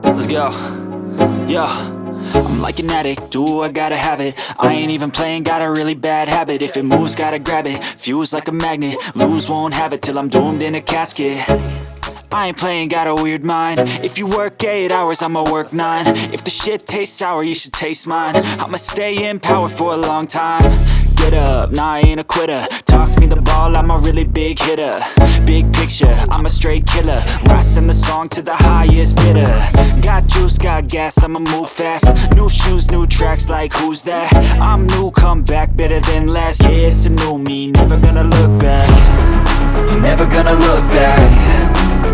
Let's go. Yo, I'm like an addict, ooh, I gotta have it. I ain't even playing, got a really bad habit. If it moves, gotta grab it, fuse like a magnet. Lose, won't have it till I'm doomed in a casket. I ain't playing, got a weird mind. If you work 8 hours, I'ma work 9. If the shit tastes sour, you should taste mine. I'ma stay in power for a long time. Get up, nah, I ain't a quitter. Toss me the ball, I'm a really big hitter. Big picture, I'm a straight killer. Rising the song to the highest bidder. Got juice, got gas, I'ma move fast. New shoes, new tracks, like who's that? I'm new, come back, better than last. Yeah, it's a new me, never gonna look back. Never gonna look back.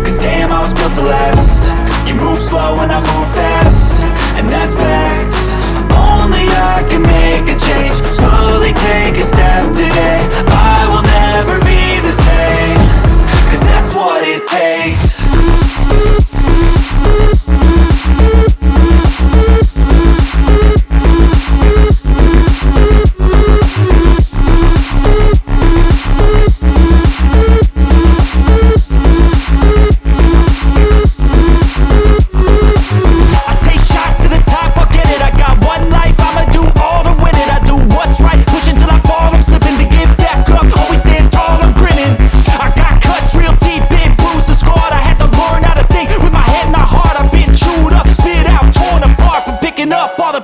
Cause damn, I was built to last. You move slow and I move fast, and that's facts. Only I can make a change. Slowly take a step today. I will never be the same. Cause that's what it takes.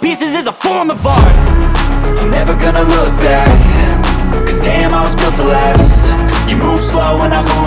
Pieces is a form of art. I'm never gonna look back. Cause damn, I was built to last. You move slow and I move